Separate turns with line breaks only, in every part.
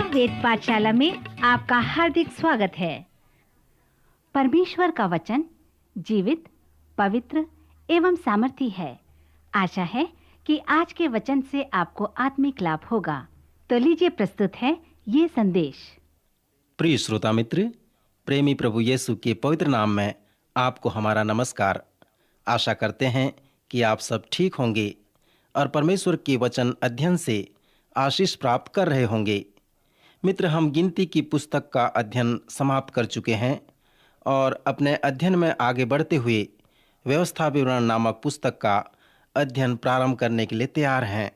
वेद पाठशाला में आपका हार्दिक स्वागत है। परमेश्वर का वचन जीवित, पवित्र एवं सामर्थी है। आशा है कि आज के वचन से आपको आत्मिक लाभ होगा। तो लीजिए प्रस्तुत है ये संदेश।
प्रिय श्रोता मित्र, प्रेमी प्रभु यीशु के पवित्र नाम में आपको हमारा नमस्कार। आशा करते हैं कि आप सब ठीक होंगे और परमेश्वर के वचन अध्ययन से आशीष प्राप्त कर रहे होंगे। मित्र, हम गिनती की पुस्तक का अध्ययन समाप्त कर चुके हैं और अपने अध्ययन में आगे बढ़ते हुए व्यवस्था विवरण नामक पुस्तक का अध्ययन प्रारंभ करने के लिए तैयार हैं।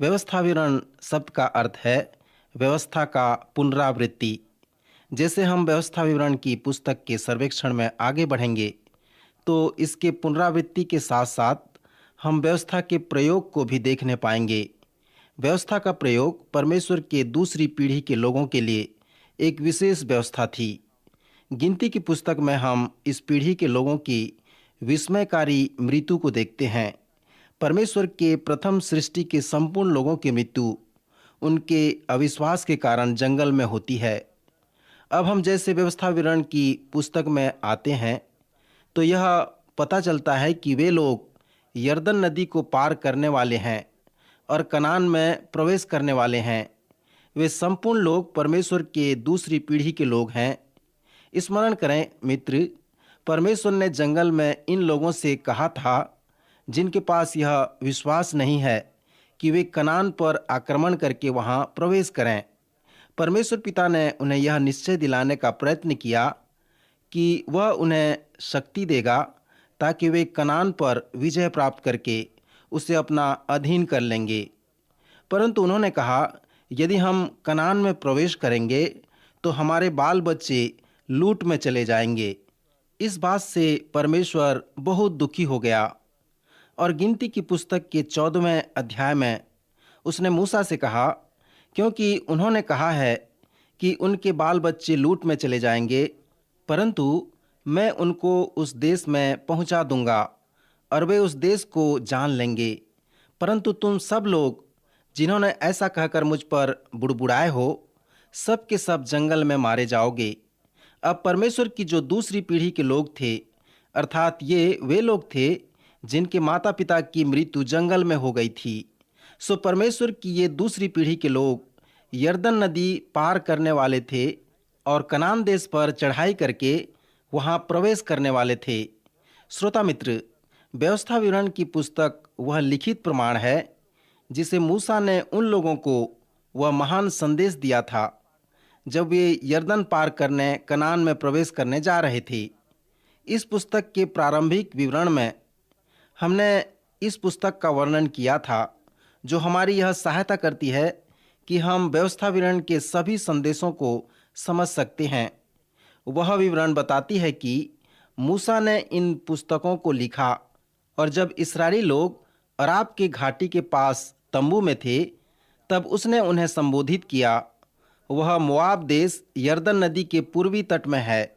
व्यवस्था विवरण शब्द का अर्थ है व्यवस्था का पुनरावृत्ति। जैसे हम व्यवस्था विवरण की पुस्तक के सर्वेक्षण में आगे बढ़ेंगे तो इसके पुनरावृत्ति के साथ साथ हम व्यवस्था के प्रयोग को भी देखने पाएंगे। व्यवस्था का प्रयोग परमेश्वर के दूसरी पीढ़ी के लोगों के लिए एक विशेष व्यवस्था थी। गिनती की पुस्तक में हम इस पीढ़ी के लोगों की विस्मयकारी मृत्यु को देखते हैं। परमेश्वर के प्रथम सृष्टि के संपूर्ण लोगों की मृत्यु उनके अविश्वास के कारण जंगल में होती है। अब हम जैसे व्यवस्था विवरण की पुस्तक में आते हैं तो यह पता चलता है कि वे लोग यरदन नदी को पार करने वाले हैं और कनान में प्रवेश करने वाले हैं। वे संपूर्ण लोग परमेश्वर के दूसरी पीढ़ी के लोग हैं। स्मरण करें मित्र, परमेश्वर ने जंगल में इन लोगों से कहा था जिनके पास यह विश्वास नहीं है कि वे कनान पर आक्रमण करके वहां प्रवेश करें। परमेश्वर पिता ने उन्हें यह निश्चय दिलाने का प्रयत्न किया कि वह उन्हें शक्ति देगा ताकि वे कनान पर विजय प्राप्त करके उसे अपना अधीन कर लेंगे। परंतु उन्होंने कहा, यदि हम कनान में प्रवेश करेंगे तो हमारे बाल बच्चे लूट में चले जाएंगे। इस बात से परमेश्वर बहुत दुखी हो गया और गिनती की पुस्तक के 14वें अध्याय में उसने मूसा से कहा, क्योंकि उन्होंने कहा है कि उनके बाल बच्चे लूट में चले जाएंगे, परंतु मैं उनको उस देश में पहुंचा दूंगा और वे उस देश को जान लेंगे। परंतु तुम सब लोग जिन्होंने ऐसा कहकर मुझ पर बुड़बुड़ाए हो, सब के सब जंगल में मारे जाओगे। अब परमेश्वर की जो दूसरी पीढ़ी के लोग थे, अर्थात ये वे लोग थे जिनके माता पिता की मृत्यु जंगल में हो गई थी। सो परमेश्वर की ये दूसरी पीढ़ी के लोग यरदन नदी पार करने वाले थे और कनान देश पर चढ़ाई करके वहां प्रवेश करने वाले थे। श्रोता मित्र, व्यवस्था विवरण की पुस्तक वह लिखित प्रमाण है जिसे मूसा ने उन लोगों को वह महान संदेश दिया था जब वे यरदन पार करने कनान में प्रवेश करने जा रहे थे। इस पुस्तक के प्रारंभिक विवरण में हमने इस पुस्तक का वर्णन किया था, जो हमारी यह सहायता करती है कि हम व्यवस्था विवरण के सभी संदेशों को समझ सकते हैं। वह विवरण बताती है कि मूसा ने इन पुस्तकों को लिखा और जब इस्राएली लोग अराब के घाटी के पास तंबू में थे तब उसने उन्हें संबोधित किया। वह मोआब देश यरदन नदी के पूर्वी तट में है।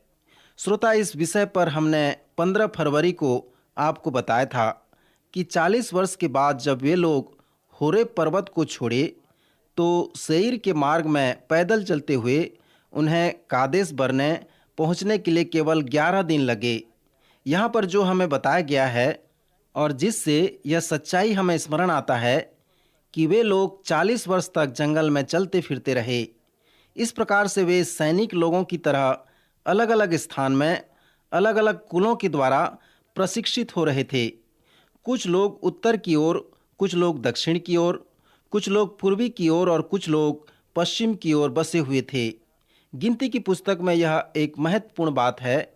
श्रोता, इस विषय पर हमने 15 फरवरी को आपको बताया था कि 40 वर्ष के बाद जब वे लोग होरेब पर्वत को छोड़े तो सेईर के मार्ग में पैदल चलते हुए उन्हें कादेश बरने पहुंचने के लिए केवल 11 दिन लगे। यहाँ पर जो हमें बताया गया है और जिससे यह सच्चाई हमें स्मरण आता है कि वे लोग 40 वर्ष तक जंगल में चलते फिरते रहे। इस प्रकार से वे सैनिक लोगों की तरह अलग अलग स्थान में अलग अलग कुलों के द्वारा प्रशिक्षित हो रहे थे। कुछ लोग उत्तर की ओर, कुछ लोग दक्षिण की ओर, कुछ लोग पूर्वी की ओर और कुछ लोग पश्चिम की ओर बसे हुए थे। गिनती की पुस्तक में यह एक महत्वपूर्ण बात है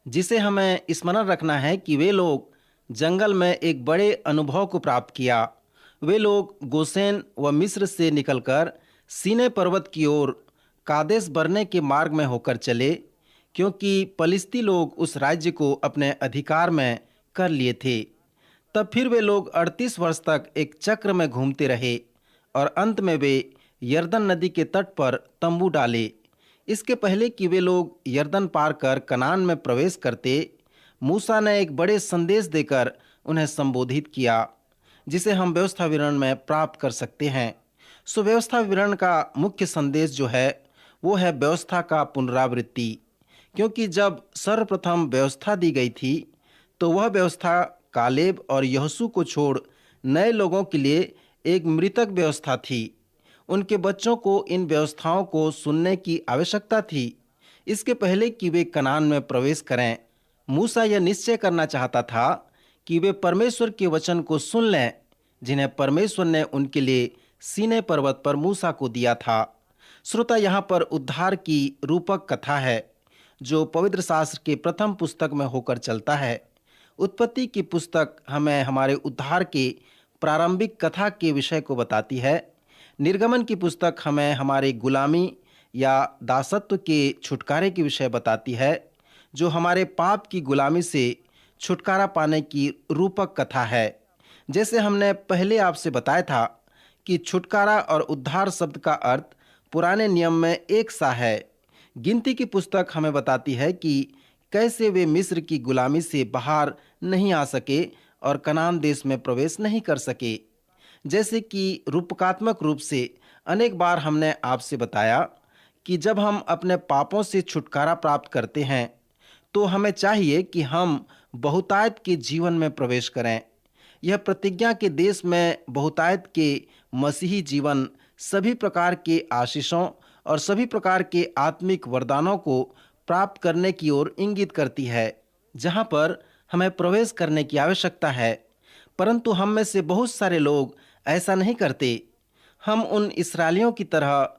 जिसे हमें स्मरण रखना है कि वे लोग जंगल में एक बड़े अनुभव को प्राप्त किया। वे लोग गोसेन व मिस्र से निकलकर सीनै पर्वत की ओर कादेश बरने के मार्ग में होकर चले, क्योंकि पलिस्ती लोग उस राज्य को अपने अधिकार में कर लिए थे। तब फिर वे लोग 38 वर्ष तक एक चक्र में घूमते रहे और अंत में वे यरदन नदी के तट पर तंबू डाले। इसके पहले कि वे लोग यरदन पार कर कनान में प्रवेश करते, मूसा ने एक बड़े संदेश देकर उन्हें संबोधित किया, जिसे हम व्यवस्था विवरण में प्राप्त कर सकते हैं। सो व्यवस्था विवरण का मुख्य संदेश जो है वो है व्यवस्था का पुनरावृत्ति। क्योंकि जब सर्वप्रथम व्यवस्था दी गई थी तो वह व्यवस्था कालेब और यहोशू को छोड़ नए लोगों के लिए एक मृतक व्यवस्था थी। उनके बच्चों को इन व्यवस्थाओं को सुनने की आवश्यकता थी इसके पहले कि वे कनान में प्रवेश करें। मूसा यह निश्चय करना चाहता था कि वे परमेश्वर के वचन को सुन लें जिन्हें परमेश्वर ने उनके लिए सीनै पर्वत पर मूसा को दिया था। श्रोता, यहाँ पर उद्धार की रूपक कथा है जो पवित्र शास्त्र के प्रथम पुस्तक में होकर चलता है। उत्पत्ति की पुस्तक हमें हमारे उद्धार के प्रारंभिक कथा के विषय को बताती है। निर्गमन की पुस्तक हमें हमारे गुलामी या दासत्व के छुटकारे के विषय बताती है जो हमारे पाप की गुलामी से छुटकारा पाने की रूपक कथा है। जैसे हमने पहले आपसे बताया था कि छुटकारा और उद्धार शब्द का अर्थ पुराने नियम में एक सा है। गिनती की पुस्तक हमें बताती है कि कैसे वे मिस्र की गुलामी से बाहर नहीं आ सके और कनान देश में प्रवेश नहीं कर सके। जैसे कि रूपकात्मक रूप से अनेक बार हमने आपसे बताया कि जब हम अपने पापों से छुटकारा प्राप्त करते हैं तो हमें चाहिए कि हम बहुतायत के जीवन में प्रवेश करें। यह प्रतिज्ञा के देश में बहुतायत के मसीही जीवन सभी प्रकार के आशीषों और सभी प्रकार के आत्मिक वरदानों को प्राप्त करने की ओर इंगित करती है, जहां पर हमें प्रवेश करने की आवश्यकता है। परंतु हम में से बहुत सारे लोग ऐसा नहीं करते। हम उन इस्राएलियों की तरह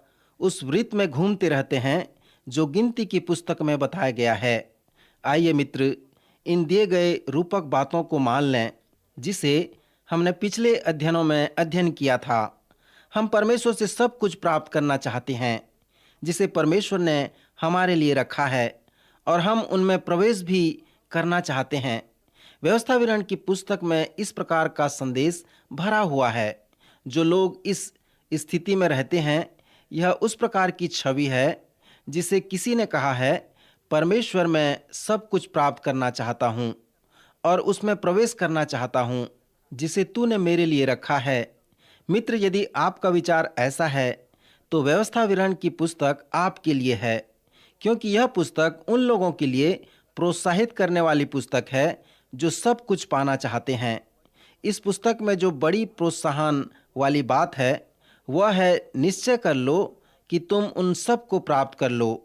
उस वृत्त में घूमते रहते हैं जो गिनती की पुस्तक में बताया गया है। आइए मित्र, इन दिए गए रूपक बातों को मान लें जिसे हमने पिछले अध्ययनों में अध्ययन किया था। हम परमेश्वर से सब कुछ प्राप्त करना चाहते हैं जिसे परमेश्वर ने हमारे लिए रखा है और हम उनमें प्रवेश भी करना चाहते हैं। व्यवस्था विवरण की पुस्तक में इस प्रकार का संदेश भरा हुआ है। जो लोग इस स्थिति में रहते हैं, यह उस प्रकार की छवि है जिसे किसी ने कहा है, परमेश्वर में सब कुछ प्राप्त करना चाहता हूँ और उसमें प्रवेश करना चाहता हूँ जिसे तूने मेरे लिए रखा है। मित्र, यदि आपका विचार ऐसा है तो व्यवस्था विवरण की पुस्तक आपके लिए है, क्योंकि यह पुस्तक उन लोगों के लिए प्रोत्साहित करने वाली पुस्तक है जो सब कुछ पाना चाहते हैं। इस पुस्तक में जो बड़ी प्रोत्साहन वाली बात है वह है, निश्चय कर लो कि तुम उन सब को प्राप्त कर लो।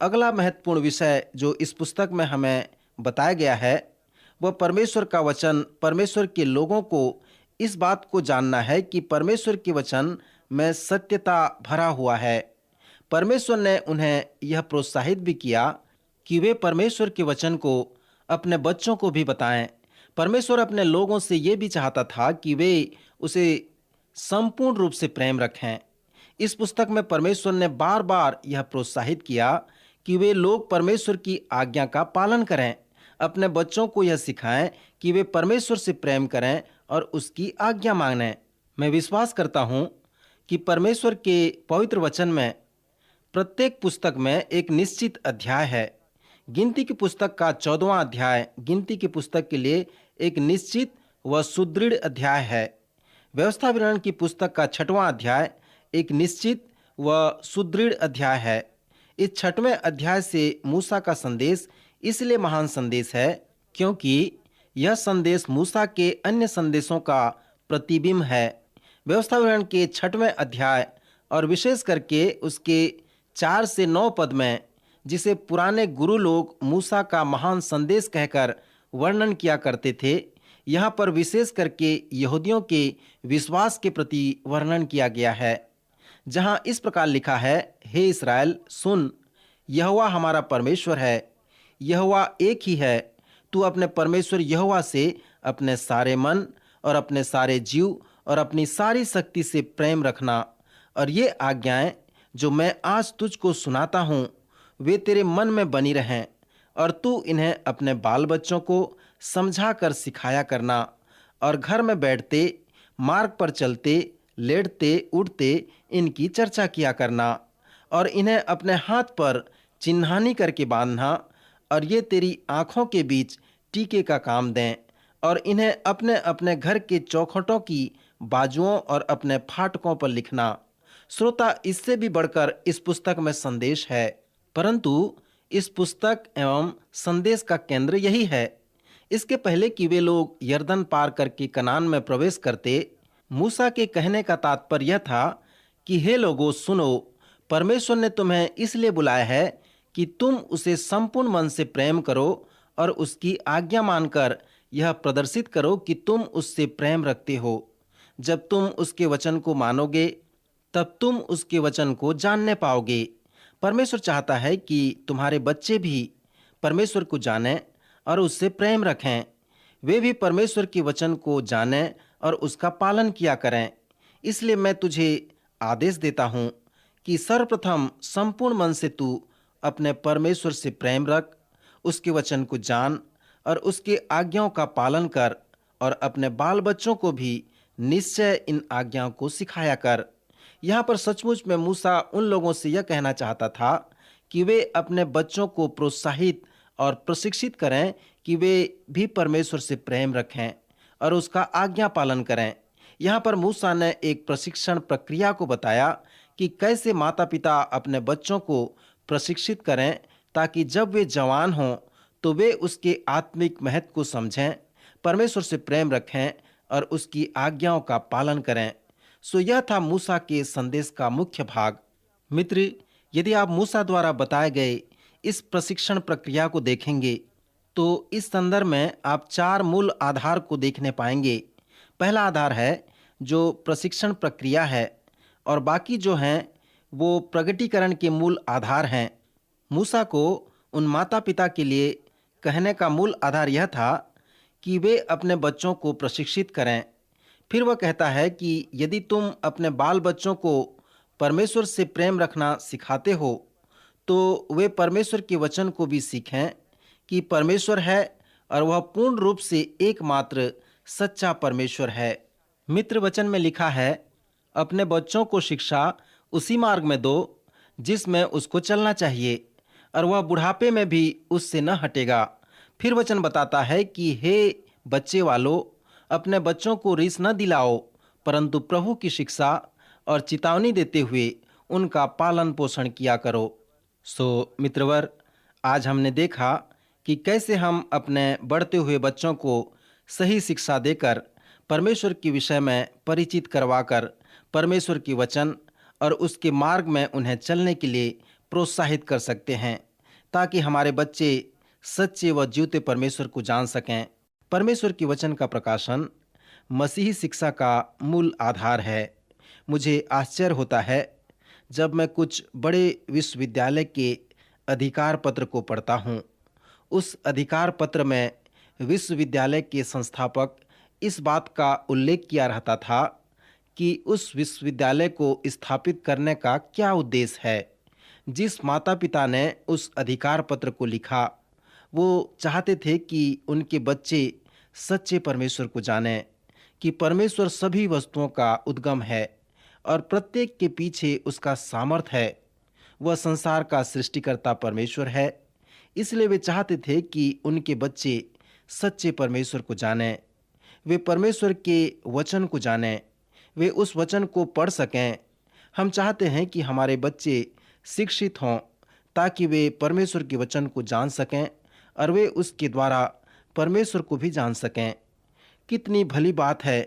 अगला महत्वपूर्ण विषय जो इस पुस्तक में हमें बताया गया है वह परमेश्वर का वचन परमेश्वर के लोगों को इस बात को जानना है कि परमेश्वर के वचन में सत्यता भरा हुआ है। परमेश्वर ने उन्हें यह प्रोत्साहित भी किया कि वे परमेश्वर के वचन को अपने बच्चों को भी बताएं। परमेश्वर अपने लोगों से ये भी चाहता था कि वे उसे संपूर्ण रूप से प्रेम रखें। इस पुस्तक में परमेश्वर ने बार बार यह प्रोत्साहित किया कि वे लोग परमेश्वर की आज्ञा का पालन करें, अपने बच्चों को यह सिखाएं कि वे परमेश्वर से प्रेम करें और उसकी आज्ञा मानें। मैं विश्वास करता हूं कि परमेश्वर के पवित्र वचन में प्रत्येक पुस्तक में एक निश्चित अध्याय है। गिनती की पुस्तक का 14वां अध्याय गिनती की पुस्तक के लिए एक निश्चित व सुदृढ़ अध्याय है। व्यवस्था विवरण की पुस्तक का 6वां अध्याय एक निश्चित व सुदृढ़ अध्याय है। इस 6वें अध्याय से मूसा का संदेश इसलिए महान संदेश है क्योंकि यह संदेश मूसा के अन्य संदेशों का प्रतिबिंब है। व्यवस्था विवरण के 6वें अध्याय और विशेष करके उसके 4 से 9 पद में, जिसे पुराने गुरु लोग मूसा का महान संदेश कहकर वर्णन किया करते थे, यहाँ पर विशेष करके यहूदियों के विश्वास के प्रति वर्णन किया गया है, जहाँ इस प्रकार लिखा है, हे इस्राएल सुन, यहोवा हमारा परमेश्वर है, यहोवा एक ही है। तू अपने परमेश्वर यहोवा से अपने सारे मन और अपने सारे जीव और अपनी सारी शक्ति से प्रेम रखना, और ये आज्ञाएं जो मैं आज तुझको सुनाता हूँ वे तेरे मन में बनी रहें, और तू इन्हें अपने बाल बच्चों को समझा कर सिखाया करना, और घर में बैठते, मार्ग पर चलते, लेटते उठते इनकी चर्चा किया करना, और इन्हें अपने हाथ पर चिन्हानी करके बांधना, और ये तेरी आँखों के बीच टीके का काम दें, और इन्हें अपने अपने घर के चौखटों की बाजुओं और अपने फाटकों पर लिखना, श्रोता, इससे भी बढ़कर इस पुस्तक में संदेश है, परंतु इस पुस्तक एवं संदेश का केंद्र यही है। इसके पहले कि वे लोग यरदन पार करके कनान में प्रवेश करते, मूसा के कहने का तात्पर्य यह था कि हे लोगों, सुनो, परमेश्वर ने तुम्हें इसलिए बुलाया है कि तुम उसे संपूर्ण मन से प्रेम करो और उसकी आज्ञा मानकर यह प्रदर्शित करो कि तुम उससे प्रेम रखते हो। जब तुम उसके वचन को मानोगे, तब तुम उसके वचन को जानने पाओगे। परमेश्वर चाहता है कि तुम्हारे बच्चे भी परमेश्वर को जानें और उससे प्रेम रखें। वे भी परमेश्वर के वचन को जानें और उसका पालन किया करें। इसलिए मैं तुझे आदेश देता हूँ कि सर्वप्रथम संपूर्ण मन से तू अपने परमेश्वर से प्रेम रख, उसके वचन को जान और उसके आज्ञाओं का पालन कर, और अपने बाल बच्चों को भी निश्चय इन आज्ञाओं को सिखाया कर। यहाँ पर सचमुच में मूसा उन लोगों से यह कहना चाहता था कि वे अपने बच्चों को प्रोत्साहित और प्रशिक्षित करें कि वे भी परमेश्वर से प्रेम रखें और उसका आज्ञा पालन करें। यहाँ पर मूसा ने एक प्रशिक्षण प्रक्रिया को बताया कि कैसे माता पिता अपने बच्चों को प्रशिक्षित करें ताकि जब वे जवान हों तो वे उसके आत्मिक महत्व को समझें, परमेश्वर से प्रेम रखें और उसकी आज्ञाओं का पालन करें। सो यह था मूसा के संदेश का मुख्य भाग। मित्र, यदि आप मूसा द्वारा बताए गए इस प्रशिक्षण प्रक्रिया को देखेंगे तो इस संदर्भ में आप 4 मूल आधार को देखने पाएंगे। पहला आधार है जो प्रशिक्षण प्रक्रिया है, और बाकी जो हैं वो प्रगटीकरण के मूल आधार हैं। मूसा को उन माता पिता के लिए कहने का मूल आधार यह था कि वे अपने बच्चों को प्रशिक्षित करें। फिर वह कहता है कि यदि तुम अपने बाल बच्चों को परमेश्वर से प्रेम रखना सिखाते हो तो वे परमेश्वर के वचन को भी सीखें कि परमेश्वर है और वह पूर्ण रूप से एकमात्र सच्चा परमेश्वर है। मित्र, वचन में लिखा है, अपने बच्चों को शिक्षा उसी मार्ग में दो जिसमें उसको चलना चाहिए, और वह बुढ़ापे में भी उससे न हटेगा। फिर वचन बताता है कि हे बच्चे वालों, अपने बच्चों को रीस न दिलाओ, परंतु प्रभु की शिक्षा और चेतावनी देते हुए उनका पालन पोषण किया करो। सो मित्रवर, आज हमने देखा कि कैसे हम अपने बढ़ते हुए बच्चों को सही शिक्षा देकर, परमेश्वर के विषय में परिचित करवाकर, परमेश्वर की वचन और उसके मार्ग में उन्हें चलने के लिए प्रोत्साहित कर सकते हैं, ताकि हमारे बच्चे सच्चे व जीवते परमेश्वर को जान सकें। परमेश्वर की वचन का प्रकाशन मसीही शिक्षा का मूल आधार है। मुझे आश्चर्य होता है जब मैं कुछ बड़े विश्वविद्यालय के अधिकार पत्र को पढ़ता हूँ। उस अधिकार पत्र में विश्वविद्यालय के संस्थापक इस बात का उल्लेख किया रहता था कि उस विश्वविद्यालय को स्थापित करने का क्या उद्देश्य है। जिस माता पिता ने उस अधिकार पत्र को लिखा, वो चाहते थे कि उनके बच्चे सच्चे परमेश्वर को जानें, कि परमेश्वर सभी वस्तुओं का उद्गम है और प्रत्येक के पीछे उसका सामर्थ्य है। वह संसार का सृष्टिकर्ता परमेश्वर है। इसलिए वे चाहते थे कि उनके बच्चे सच्चे परमेश्वर को जानें, वे परमेश्वर के वचन को जानें, वे उस वचन को पढ़ सकें। हम चाहते हैं कि हमारे बच्चे शिक्षित हों ताकि वे परमेश्वर के वचन को जान सकें और वे उसके द्वारा परमेश्वर को भी जान सकें। कितनी भली बात है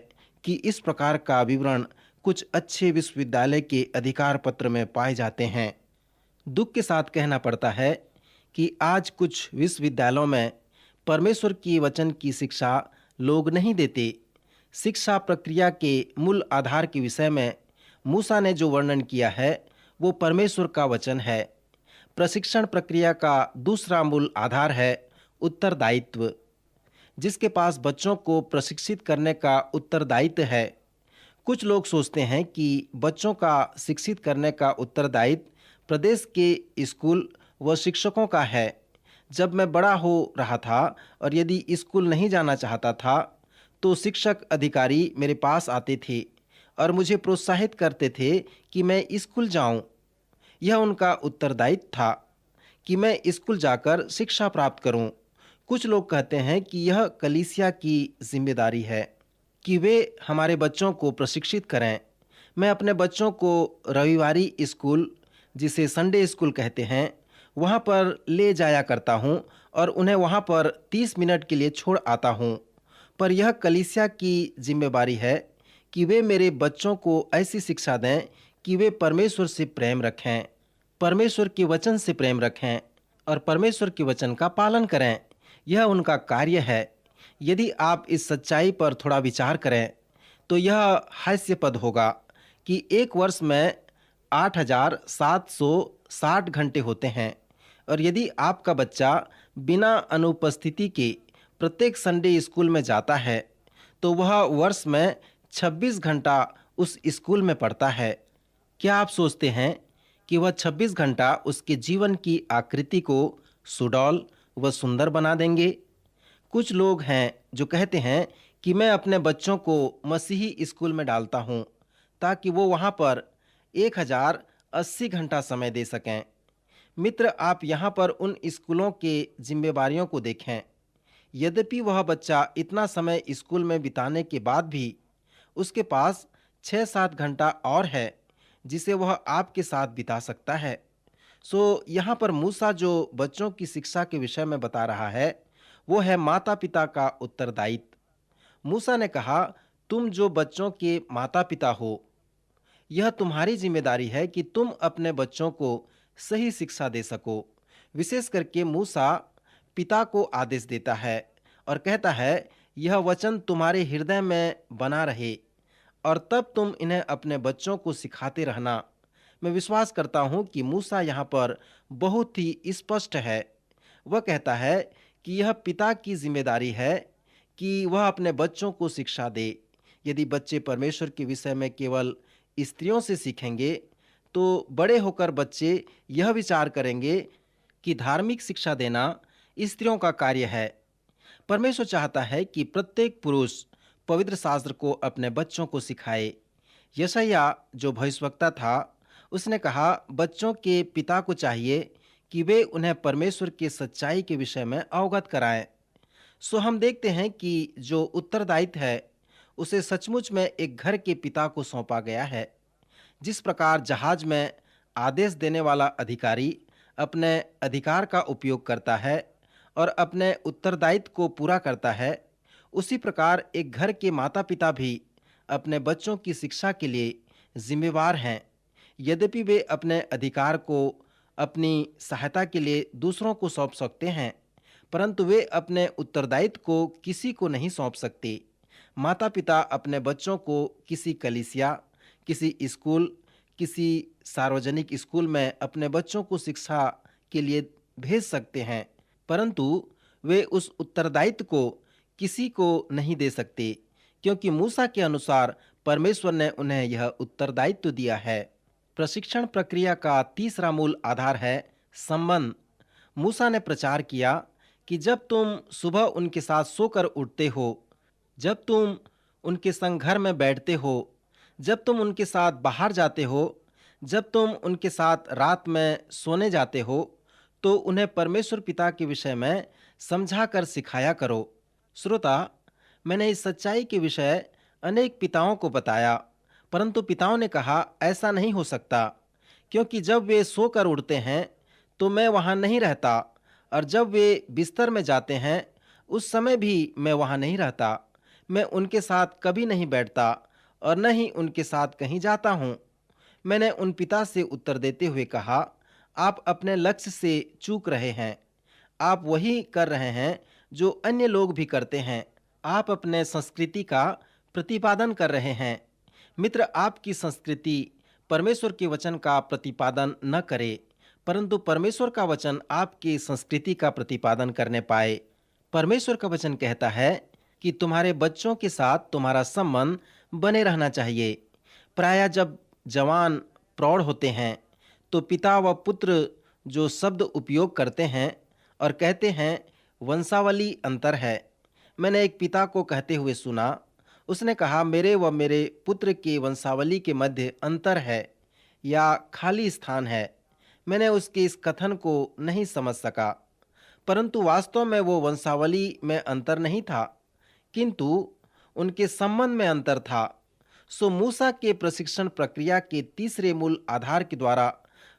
कि इस प्रकार का विवरण कुछ अच्छे विश्वविद्यालय के अधिकार पत्र में पाए जाते हैं। दुख के साथ कहना पड़ता है कि आज कुछ विश्वविद्यालयों में परमेश्वर की वचन की शिक्षा लोग नहीं देते। शिक्षा प्रक्रिया के मूल आधार के विषय में मूसा ने जो वर्णन किया है वो परमेश्वर का वचन है। प्रशिक्षण प्रक्रिया का दूसरा मूल आधार है उत्तरदायित्व। जिसके पास बच्चों को प्रशिक्षित करने का उत्तरदायित्व है। कुछ लोग सोचते हैं कि बच्चों का शिक्षित करने का उत्तरदायित्व प्रदेश के स्कूल व शिक्षकों का है। जब मैं बड़ा हो रहा था और यदि स्कूल नहीं जाना चाहता था तो शिक्षक अधिकारी मेरे पास आते थे और मुझे प्रोत्साहित करते थे कि मैं स्कूल जाऊं। यह उनका उत्तरदायित्व था कि मैं स्कूल जाकर शिक्षा प्राप्त करूं। कुछ लोग कहते हैं कि यह कलीसिया की जिम्मेदारी है कि वे हमारे बच्चों को प्रशिक्षित करें। मैं अपने बच्चों को रविवारी स्कूल, जिसे संडे स्कूल कहते हैं, वहाँ पर ले जाया करता हूँ और उन्हें वहाँ पर 30 मिनट के लिए छोड़ आता हूँ। पर यह कलीसिया की जिम्मेवारी है कि वे मेरे बच्चों को ऐसी शिक्षा दें कि वे परमेश्वर से प्रेम रखें, परमेश्वर के वचन से प्रेम रखें और परमेश्वर के वचन का पालन करें। यह उनका कार्य है। यदि आप इस सच्चाई पर थोड़ा विचार करें तो यह हास्यास्पद होगा कि एक वर्ष में 8,760 घंटे होते हैं, और यदि आपका बच्चा बिना अनुपस्थिति के प्रत्येक संडे स्कूल में जाता है तो वह वर्ष में 26 घंटा उस स्कूल में पढ़ता है। क्या आप सोचते हैं कि वह 26 घंटा उसके जीवन की आकृति को सुडौल व सुंदर बना देंगे? कुछ लोग हैं जो कहते हैं कि मैं अपने बच्चों को मसीही स्कूल में डालता हूं ताकि वो वहां पर 1080 घंटा समय दे सकें। मित्र, आप यहाँ पर उन स्कूलों के जिम्मेवारियों को देखें। यद्यपि वह बच्चा इतना समय स्कूल में बिताने के बाद भी उसके पास 6-7 घंटा और है जिसे वह आपके साथ बिता सकता है। यहाँ पर मूसा जो बच्चों की शिक्षा के विषय में बता रहा है वो है माता पिता का उत्तरदायित्व। मूसा ने कहा, तुम जो बच्चों के माता पिता हो, यह तुम्हारी जिम्मेदारी है कि तुम अपने बच्चों को सही शिक्षा दे सको। विशेष करके मूसा पिता को आदेश देता है और कहता है, यह वचन तुम्हारे हृदय में बना रहे और तब तुम इन्हें अपने बच्चों को सिखाते रहना। मैं विश्वास करता हूँ कि मूसा यहाँ पर बहुत ही स्पष्ट है। वह कहता है कि यह पिता की जिम्मेदारी है कि वह अपने बच्चों को शिक्षा दे। यदि बच्चे परमेश्वर के विषय में केवल स्त्रियों से सीखेंगे तो बड़े होकर बच्चे यह विचार करेंगे कि धार्मिक शिक्षा देना स्त्रियों का कार्य है। परमेश्वर चाहता है कि प्रत्येक पुरुष पवित्र शास्त्र को अपने बच्चों को सिखाए। यशायाह जो भविष्यवक्ता था, उसने कहा, बच्चों के पिता को चाहिए कि वे उन्हें परमेश्वर की सच्चाई के विषय में अवगत कराएं। हम देखते हैं कि जो उत्तरदायित्व है उसे सचमुच में एक घर के पिता को सौंपा गया है। जिस प्रकार जहाज में आदेश देने वाला अधिकारी अपने अधिकार का उपयोग करता है और अपने उत्तरदायित्व को पूरा करता है, उसी प्रकार एक घर के माता पिता भी अपने बच्चों की शिक्षा के लिए जिम्मेवार हैं। यद्यपि वे अपने अधिकार को अपनी सहायता के लिए दूसरों को सौंप सकते हैं, परंतु वे अपने उत्तरदायित्व को किसी को नहीं सौंप सकते। माता पिता अपने बच्चों को किसी कलीसिया, किसी स्कूल, किसी सार्वजनिक स्कूल में अपने बच्चों को शिक्षा के लिए भेज सकते हैं, परंतु वे उस उत्तरदायित्व को किसी को नहीं दे सकते, क्योंकि मूसा के अनुसार परमेश्वर ने उन्हें यह उत्तरदायित्व दिया है। प्रशिक्षण प्रक्रिया का तीसरा मूल आधार है संबंध। मूसा ने प्रचार किया कि जब तुम सुबह उनके साथ सोकर उठते हो, जब तुम उनके संग घर में बैठते हो, जब तुम उनके साथ बाहर जाते हो, जब तुम उनके साथ रात में सोने जाते हो, तो उन्हें परमेश्वर पिता के विषय में समझा कर सिखाया करो। श्रोता, मैंने इस सच्चाई के विषय अनेक पिताओं को बताया, परंतु पिताओं ने कहा, ऐसा नहीं हो सकता, क्योंकि जब वे सोकर उठते हैं तो मैं वहाँ नहीं रहता, और जब वे बिस्तर में जाते हैं उस समय भी मैं वहाँ नहीं रहता। मैं उनके साथ कभी नहीं बैठता और न ही उनके साथ कहीं जाता हूँ। मैंने उन पिता से उत्तर देते हुए कहा, आप अपने लक्ष्य से चूक रहे हैं। आप वही कर रहे हैं जो अन्य लोग भी करते हैं। आप अपने संस्कृति का प्रतिपादन कर रहे हैं। मित्र, आपकी संस्कृति परमेश्वर के वचन का प्रतिपादन न करे, परंतु परमेश्वर का वचन आपकी संस्कृति का प्रतिपादन करने पाए। परमेश्वर का वचन कहता है कि तुम्हारे बच्चों के साथ तुम्हारा संबंध बने रहना चाहिए। प्रायः जब जवान प्रौढ़ होते हैं तो पिता व पुत्र जो शब्द उपयोग करते हैं और कहते हैं, वंशावली अंतर है। मैंने एक पिता को कहते हुए सुना, उसने कहा, मेरे व मेरे पुत्र के वंशावली के मध्य अंतर है या खाली स्थान है। मैंने उसके इस कथन को नहीं समझ सका, परंतु वास्तव में वो वंशावली में अंतर नहीं था, किंतु उनके संबंध में अंतर था। सो मूसा के प्रशिक्षण प्रक्रिया के तीसरे मूल आधार के द्वारा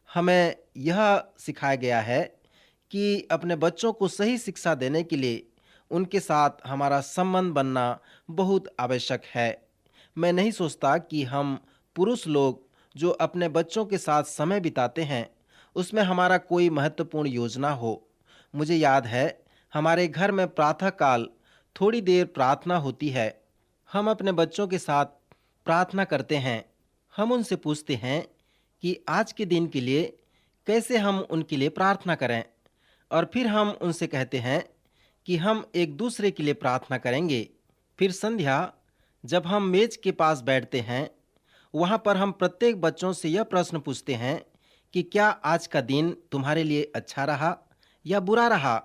हमें यह सिखाया गया है कि अपने बच्चों को सही शिक्षा देने के लिए उनके साथ हमारा संबंध बनना बहुत आवश्यक है। मैं नहीं सोचता कि हम पुरुष लोग जो अपने बच्चों के साथ समय बिताते हैं उसमें हमारा कोई महत्वपूर्ण योजना हो। मुझे याद है हमारे घर में प्रातःकाल थोड़ी देर प्रार्थना होती है। हम अपने बच्चों के साथ प्रार्थना करते हैं। हम उनसे पूछते हैं कि आज के दिन के लिए कैसे हम उनके लिए प्रार्थना करें, और फिर हम उनसे कहते हैं कि हम एक दूसरे के लिए प्रार्थना करेंगे। फिर संध्या जब हम मेज के पास बैठते हैं, वहाँ पर हम प्रत्येक बच्चों से यह प्रश्न पूछते हैं कि क्या आज का दिन तुम्हारे लिए अच्छा रहा या बुरा रहा?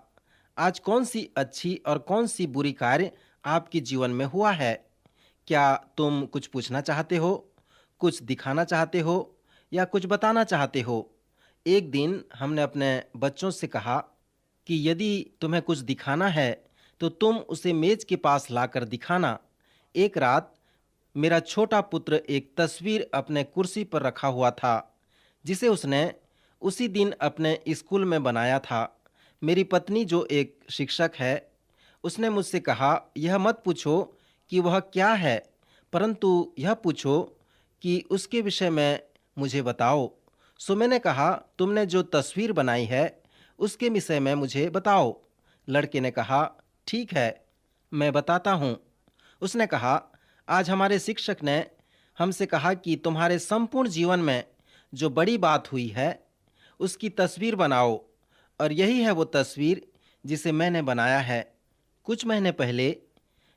आज कौन सी अच्छी और कौन सी बुरी कार्य आपके जीवन में हुआ है? क्या तुम कुछ पूछना चाहते हो, कुछ दिखाना चाहते हो या कुछ बताना चाहते हो? एक दिन हमने अपने बच्चों से कहा कि यदि तुम्हें कुछ दिखाना है तो तुम उसे मेज के पास लाकर दिखाना। एक रात मेरा छोटा पुत्र एक तस्वीर अपने कुर्सी पर रखा हुआ था जिसे उसने उसी दिन अपने स्कूल में बनाया था। मेरी पत्नी जो एक शिक्षक है, उसने मुझसे कहा, यह मत पूछो कि वह क्या है, परंतु यह पूछो कि उसके विषय में मुझे बताओ। सो मैंने कहा, तुमने जो तस्वीर बनाई है उसके विषय में मुझे बताओ। लड़के ने कहा, ठीक है, मैं बताता हूँ। उसने कहा, आज हमारे शिक्षक ने हमसे कहा कि तुम्हारे संपूर्ण जीवन में जो बड़ी बात हुई है उसकी तस्वीर बनाओ, और यही है वो तस्वीर जिसे मैंने बनाया है। कुछ महीने पहले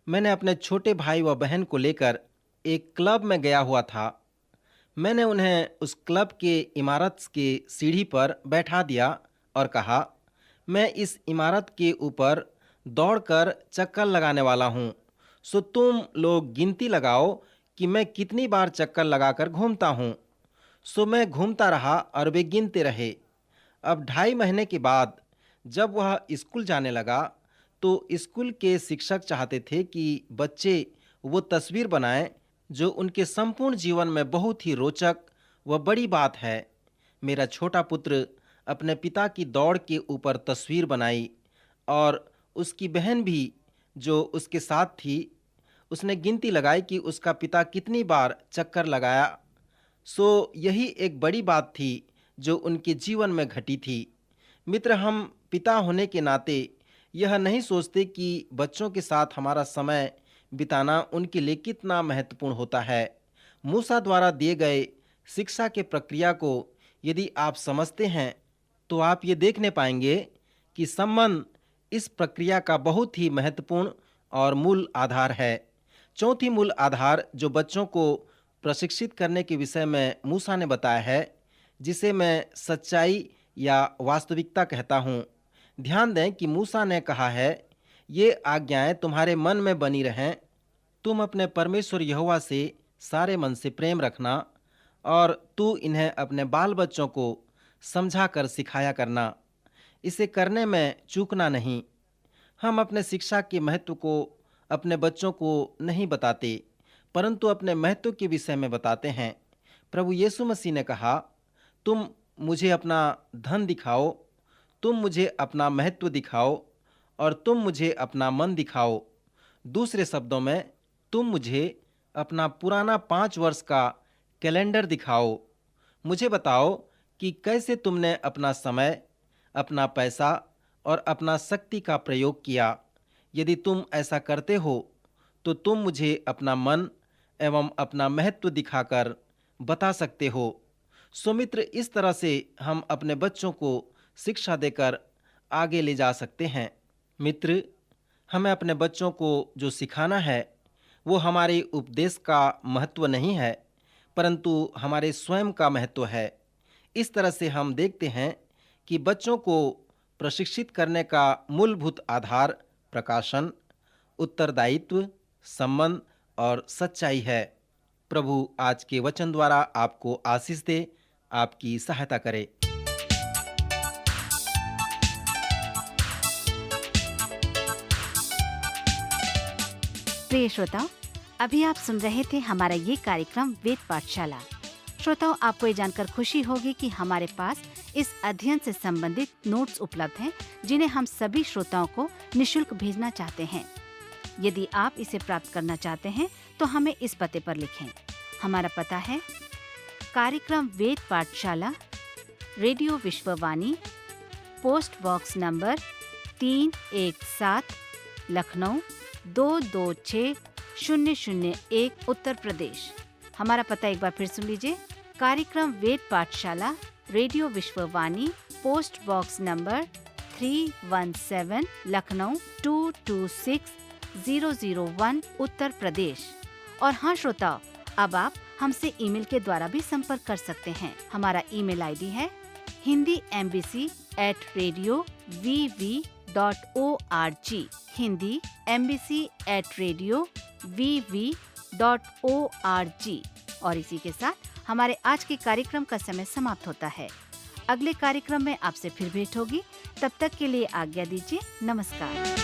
मैंने अपने छोटे भाई व बहन को लेकर एक क्लब में गया हुआ था। मैंने उन्हें उस क्लब के इमारत के सीढ़ी पर बैठा दिया और कहा, मैं इस इमारत के ऊपर दौड़कर चक्कर लगाने वाला हूँ, सो तुम लोग गिनती लगाओ कि मैं कितनी बार चक्कर लगाकर घूमता हूँ। सो मैं घूमता रहा और वे गिनते रहे। अब 2.5 महीने के बाद जब वह स्कूल जाने लगा तो स्कूल के शिक्षक चाहते थे कि बच्चे वो तस्वीर बनाएं जो उनके संपूर्ण जीवन में बहुत ही रोचक व बड़ी बात है। मेरा छोटा पुत्र अपने पिता की दौड़ के ऊपर तस्वीर बनाई, और उसकी बहन भी जो उसके साथ थी, उसने गिनती लगाई कि उसका पिता कितनी बार चक्कर लगाया। सो यही एक बड़ी बात थी जो उनके जीवन में घटी थी। मित्र, हम पिता होने के नाते यह नहीं सोचते कि बच्चों के साथ हमारा समय बिताना उनके लिए कितना महत्वपूर्ण होता है। मूसा द्वारा दिए गए शिक्षा के प्रक्रिया को यदि आप समझते हैं तो आप ये देखने पाएंगे कि संबंध इस प्रक्रिया का बहुत ही महत्वपूर्ण और मूल आधार है। चौथी मूल आधार जो बच्चों को प्रशिक्षित करने के विषय में मूसा ने बताया है, जिसे मैं सच्चाई या वास्तविकता कहता हूँ। ध्यान दें कि मूसा ने कहा है, ये आज्ञाएं तुम्हारे मन में बनी रहें। तुम अपने परमेश्वर यहोवा से सारे मन से प्रेम रखना, और तू इन्हें अपने बाल बच्चों को समझा कर सिखाया करना। इसे करने में चूकना नहीं। हम अपने शिक्षा के महत्व को अपने बच्चों को नहीं बताते, परंतु अपने महत्व के विषय में बताते हैं। प्रभु यीशु मसीह ने कहा, तुम मुझे अपना धन दिखाओ, तुम मुझे अपना महत्व दिखाओ, और तुम मुझे अपना मन दिखाओ। दूसरे शब्दों में, तुम मुझे अपना पुराना 5 वर्ष का कैलेंडर दिखाओ। मुझे बताओ कि कैसे तुमने अपना समय, अपना पैसा और अपना शक्ति का प्रयोग किया। यदि तुम ऐसा करते हो तो तुम मुझे अपना मन एवं अपना महत्व दिखाकर बता सकते हो। सो मित्र, इस तरह से हम अपने बच्चों को शिक्षा देकर आगे ले जा सकते हैं। मित्र, हमें अपने बच्चों को जो सिखाना है वो हमारे उपदेश का महत्व नहीं है, परंतु हमारे स्वयं का महत्व है। इस तरह से हम देखते हैं कि बच्चों को प्रशिक्षित करने का मूलभूत आधार प्रकाशन, उत्तरदायित्व, संबंध और सच्चाई है। प्रभु आज के वचन द्वारा आपको आशीष दे, आपकी सहायता करे।
प्रिय श्रोताओ, अभी आप सुन रहे थे हमारा ये कार्यक्रम वेद पाठशाला। श्रोताओं, आपको ये जानकर खुशी होगी कि हमारे पास इस अध्ययन से संबंधित नोट्स उपलब्ध हैं, जिन्हें हम सभी श्रोताओं को निशुल्क भेजना चाहते हैं। यदि आप इसे प्राप्त करना चाहते हैं तो हमें इस पते पर लिखें। हमारा पता है कार्यक्रम Ved Pathshala, radio Vishwavani, post box number 317, Lucknow 226001, Uttar Pradesh. हमारा पता एक बार फिर सुन लीजिए। कार्यक्रम Ved Pathshala, radio Vishwavani, post box number 317, Lucknow 226001, Uttar Pradesh. और हाँ श्रोताओ, अब आप हमसे ईमेल के द्वारा भी संपर्क कर सकते हैं। हमारा ईमेल आईडी है hindiembassy@radiovv.org, hindiembassy@radiovv.org। और इसी के साथ हमारे आज के कार्यक्रम का समय समाप्त होता है। अगले कार्यक्रम में आपसे फिर भेंट होगी। तब तक के लिए आज्ञा दीजिए। नमस्कार।